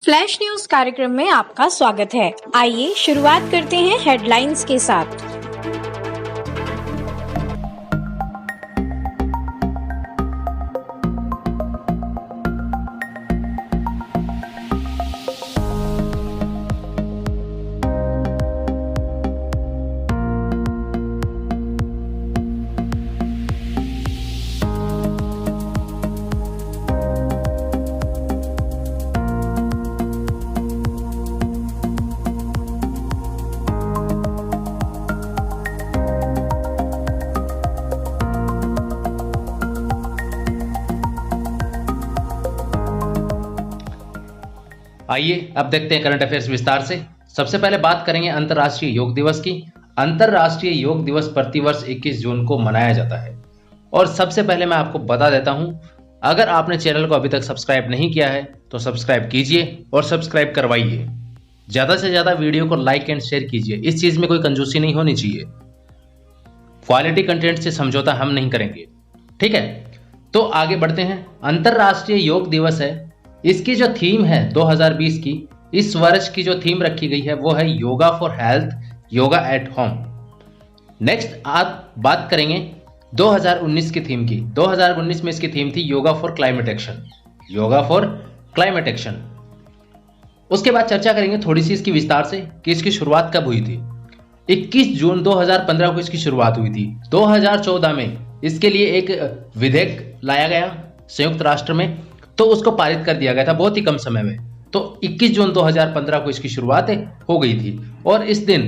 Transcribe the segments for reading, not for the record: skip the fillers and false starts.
Flash news कार्यक्रम में आपका स्वागत है। आइए शुरुआत करते हैं हेडलाइंस के साथ। आइए अब देखते हैं करंट अफेयर्स विस्तार से। सबसे पहले बात करेंगे अंतर्राष्ट्रीय योग दिवस की। अंतर्राष्ट्रीय योग दिवस प्रतिवर्ष 21 जून को मनाया जाता है। और सबसे पहले मैं आपको बता देता हूं, अगर आपने चैनल को अभी तक सब्सक्राइब नहीं किया है तो सब्सक्राइब कीजिए और सब्सक्राइब करवाइए। ज्यादा से ज्यादा वीडियो को लाइक एंड शेयर कीजिए। इस चीज में कोई कंजूसी नहीं होनी चाहिए। क्वालिटी कंटेंट से समझौता हम नहीं करेंगे, ठीक है। तो आगे बढ़ते हैं। अंतर्राष्ट्रीय योग दिवस है, इसकी जो थीम है 2020 की, इस वर्ष की जो थीम रखी गई है वो है yoga for health, yoga at home. Next आप बात करेंगे 2019 की थीम की। 2019 में इसकी थीम थी yoga for climate action, yoga for climate action. उसके बाद चर्चा करेंगे थोड़ी सी इसकी विस्तार से कि इसकी शुरुआत कब हुई थी। 21 जून 2015 को इसकी शुरुआत हुई थी। 2014 में इसके लिए एक विधेयक लाया गया संयुक्त राष्ट्र में, तो उसको पारित कर दिया गया था बहुत ही कम समय में। तो 21 जून 2015 को इसकी शुरुआत हो गई थी और इस दिन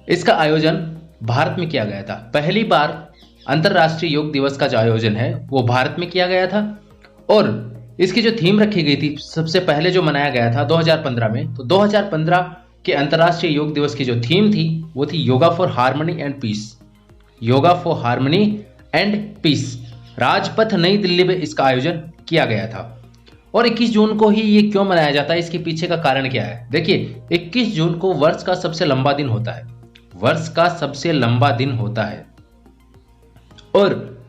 इसका आयोजन भारत में किया गया था। पहली बार अंतर्राष्ट्रीय योग दिवस का जो आयोजन है वो भारत में किया गया था। और इसकी जो थीम रखी गई थी सबसे पहले जो मनाया गया था 2015 में, तो 2015 के अंतर्राष्ट्रीय योग दिवस की जो थीम थी वो थी yoga for harmony and peace, yoga for harmony and peace. Rajpath New Delhi में इसका आयोजन किया गया था। और 21 जून को ही ये क्यों मनाया जाता है, इसके पीछे का कारण क्या है। देखिए 21 जून को वर्ष का सबसे लंबा दिन होता है, वर्ष का सबसे लंबा दिन होता है। और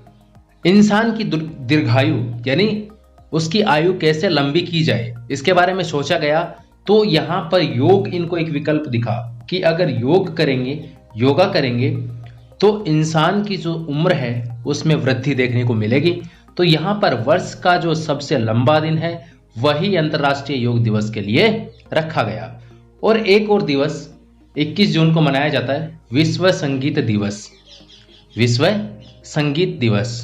इंसान की दीर्घायु यानी उसकी आयु कैसे लंबी की जाए इसके बारे में सोचा गया। तो यहां पर योग इनको एक विकल्प दिखा कि अगर योग करेंगे, योगा करेंगे तो इंसान की जो उम्र है उसमें वृद्धि देखने को मिलेगी। तो यहां पर वर्ष का जो सबसे लंबा दिन है वही अंतर्राष्ट्रीय योग दिवस के लिए रखा गया। और एक और दिवस 21 जून को मनाया जाता है विश्व संगीत दिवस, विश्व संगीत दिवस।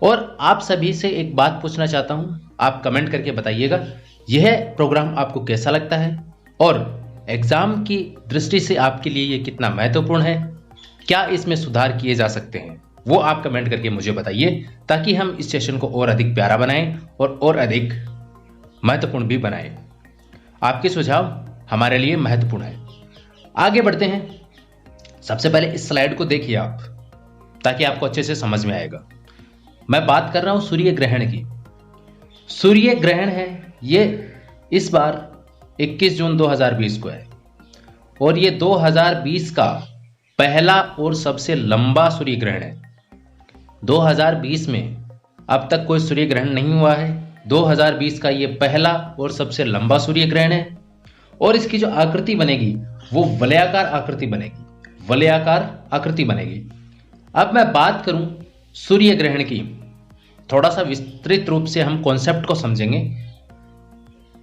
और आप सभी से एक बात पूछना चाहता हूं, आप कमेंट करके बताइएगा यह प्रोग्राम आपको कैसा लगता है और एग्जाम की दृष्टि से आपके लिए यह कितना महत्वपूर्ण है, क्या इसमें सुधार किए जा सकते हैं, वो आप कमेंट करके मुझे बताइए ताकि हम इस सेशन को और अधिक प्यारा बनाएं और अधिक महत्वपूर्ण भी बनाएं। आपके सुझाव हमारे लिए महत्वपूर्ण है। आगे बढ़ते हैं। सबसे पहले इस स्लाइड को देखिए आप, ताकि आपको अच्छे से समझ में आएगा। मैं बात कर रहा हूं सूर्य ग्रहण की। सूर्य ग्रहण है ये इस बार 21 जून 2020 को है और ये 2020 का पहला और सबसे लंबा सूर्य ग्रहण है। 2020 में अब तक कोई सूर्य ग्रहण नहीं हुआ है। 2020 का ये पहला और सबसे लंबा सूर्य ग्रहण है। और इसकी जो आकृति बनेगी वो वलयाकार आकृति बनेगी, वलयाकार आकृति बनेगी। अब मैं बात करूं सूर्य ग्रहण की, थोड़ा सा विस्तृत रूप से हम कॉन्सेप्ट को समझेंगे।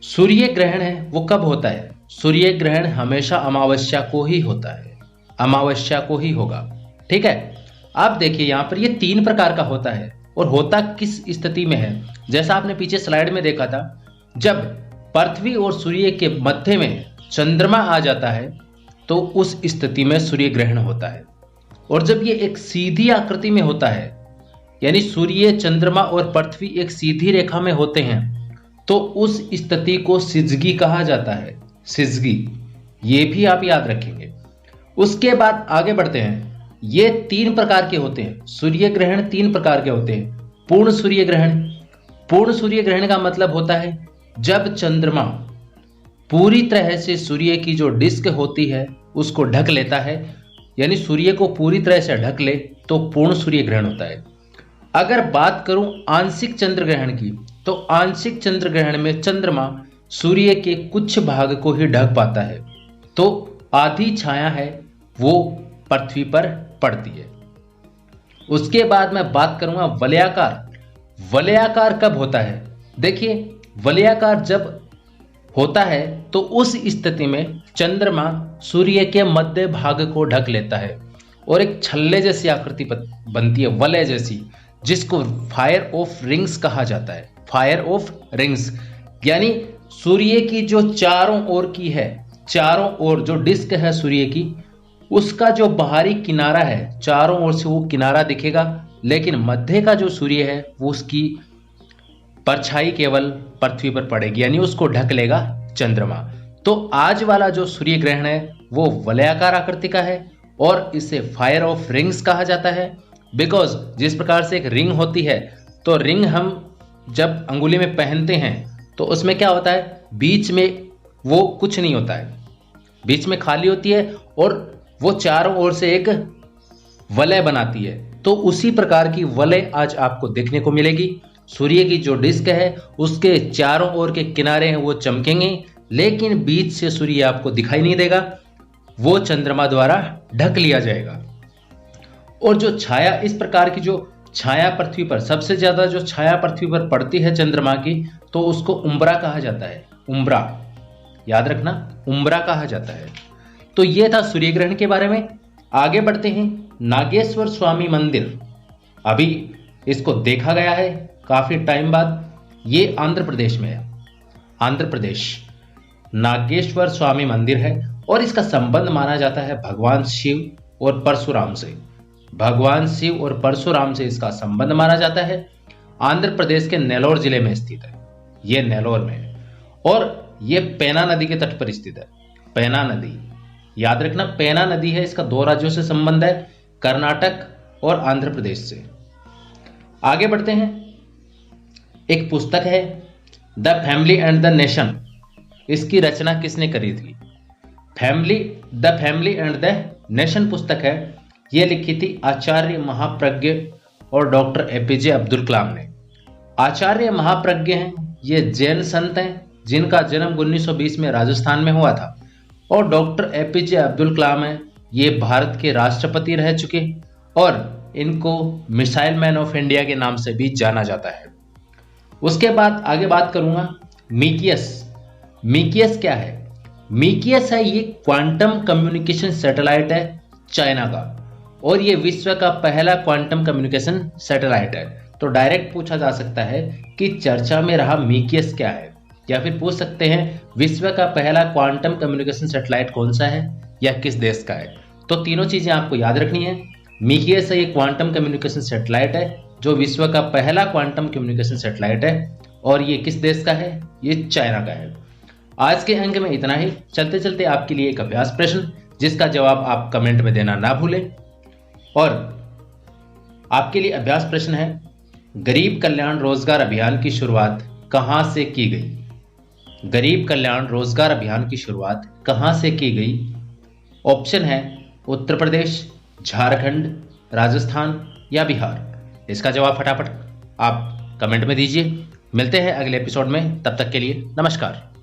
सूर्य ग्रहण है वो कब होता है? सूर्य ग्रहण हमेशा अमावस्या को ही होता है, अमावस्या को ही होगा, ठीक है। आप देखिए यहां पर ये 3 प्रकार का होता है और होता किस स्थिति में है। जैसा आपने पीछे स्लाइड में देखा था, जब पृथ्वी और सूर्य के मध्य में चंद्रमा आ जाता है तो उस स्थिति में सूर्य ग्रहण होता है। और जब ये एक सीधी आकृति में होता है, यानी सूर्य, चंद्रमा और पृथ्वी एक सीधी रेखा में होते हैं, तो उस स्थिति को सिजगी कहा जाता है, सिजगी। ये भी आप याद रखेंगे। उसके बाद आगे बढ़ते हैं। ये 3 प्रकार के होते हैं, सूर्य ग्रहण 3 प्रकार के होते हैं। पूर्ण सूर्य ग्रहण, पूर्ण सूर्य ग्रहण का मतलब होता है जब चंद्रमा पूरी तरह से सूर्य की जो डिस्क होती है उसको ढक लेता है, यानी सूर्य को पूरी तरह से ढक ले तो पूर्ण सूर्य ग्रहण होता है। अगर बात करूं आंशिक चंद्र ग्रहण की, तो आंशिक चंद्र ग्रहण में चंद्रमा सूर्य के कुछ भाग को ही ढक पाता है, तो आधी छाया है वो पृथ्वी पर पड़ती है। उसके बाद मैं बात करूंगा वलयाकार। वलयाकार कब होता है? देखिए, वलयाकार जब होता है तो उस स्थिति में चंद्रमा सूर्य के मध्य भाग को ढक लेता है और एक छल्ले जैसी आकृति बनती है, वलय जैसी, जिसको फायर ऑफ रिंग्स कहा जाता है। फायर ऑफ रिंग्स यानी सूर्य की जो चारों ओर की है, चारों ओर जो डिस्क है सूर्य की, उसका जो बाहरी किनारा है, चारों ओर से वो किनारा दिखेगा, लेकिन मध्य का जो सूर्य है वो उसकी परछाई केवल पृथ्वी पर पड़ेगी, यानी उसको ढक लेगा चंद्रमा। तो आज वाला जो सूर्य ग्रहण है वो वलयाकार आकृति का है और इसे फायर ऑफ रिंग्स कहा जाता है। बिकॉज जिस प्रकार से एक रिंग होती है, तो रिंग हम जब अंगुली में पहनते हैं तो उसमें क्या होता है, बीच में वो कुछ नहीं होता है, बीच में खाली होती है और वो चारों ओर से एक वलय बनाती है। तो उसी प्रकार की वलय आज आपको देखने को मिलेगी। सूर्य की जो डिस्क है उसके चारों ओर के किनारे हैं वो चमकेंगे, लेकिन बीच से सूर्य आपको दिखाई नहीं देगा, वो चंद्रमा द्वारा ढक लिया जाएगा। और जो छाया, इस प्रकार की जो छाया पृथ्वी पर, सबसे ज्यादा जो छाया पृथ्वी पर पड़ती है चंद्रमा की, तो उसको उम्ब्रा कहा जाता है। उम्ब्रा, याद रखना, उम्ब्रा कहा जाता है। तो ये था सूर्य ग्रहण के बारे में। आगे बढ़ते हैं। नागेश्वर स्वामी मंदिर, अभी इसको देखा गया है काफी टाइम बाद। ये आंध्र प्रदेश में है, आंध्र प्रदेश। नागेश्वर स्वामी मंदिर है और इसका संबंध माना जाता है भगवान शिव और परशुराम से। भगवान शिव और परशुराम से इसका संबंध माना जाता है। आंध्र प्रदेश के नेल्लोर जिले में स्थित है, ये नेल्लोर में है और ये पेना नदी के तट पर स्थित है। पेना नदी, याद रखना, पेना नदी है, इसका दो राज्यों से संबंध है, कर्नाटक और आंध्र प्रदेश से। आगे बढ़ते हैं। एक पुस्तक है the family and the nation, इसकी रचना किसने करी थी? The family and the nation पुस्तक है, यह लिखी थी आचार्य महाप्रज्ञ और डॉक्टर एपीजे अब्दुल कलाम ने। आचार्य महाप्रज्ञ हैं, ये जैन संत हैं जिनका जन्म 1920 में राजस्थान में हुआ था, और डॉक्टर एपीजे अब्दुल कलाम हैं, ये भारत के राष्ट्रपति रह चुके और इनको मिसाइल मैन ऑफ इंडिया के नाम से भी जाना जाता है। उसके बाद आगे बात करूंगा मीकियस। मीकियस क्या है? मीकियस है, ये क्वांटम कम्युनिकेशन सैटेलाइट है चाइना का, और ये विश्व का पहला क्वांटम कम्युनिकेशन सैटेलाइट है। तो डायरेक्ट पूछा जा सकता है कि चर्चा में रहा मीकियस क्या है, या फिर पूछ सकते हैं विश्व का पहला क्वांटम कम्युनिकेशन सैटेलाइट कौन सा है या किस देश का है। तो तीनों चीजें आपको याद रखनी है। मीकियस है, ये क्वांटम कम्युनिकेशन सैटेलाइट है जो विश्व का पहला क्वांटम कम्युनिकेशन सैटेलाइट है, और ये किस देश का है? ये चाइना का है। आज के अंक में इतना ही। चलते चलते आपके लिए एक अभ्यास प्रश्न, जिसका जवाब आप कमेंट में देना ना भूलें। और आपके लिए अभ्यास प्रश्न है, गरीब कल्याण रोजगार अभियान की शुरुआत कहां से की गई? गरीब कल्याण रोजगार अभियान की शुरुआत कहां से की गई? ऑप्शन है उत्तर प्रदेश, झारखंड, राजस्थान या बिहार। इसका जवाब फटाफट आप कमेंट में दीजिए। मिलते हैं अगले एपिसोड में, तब तक के लिए नमस्कार।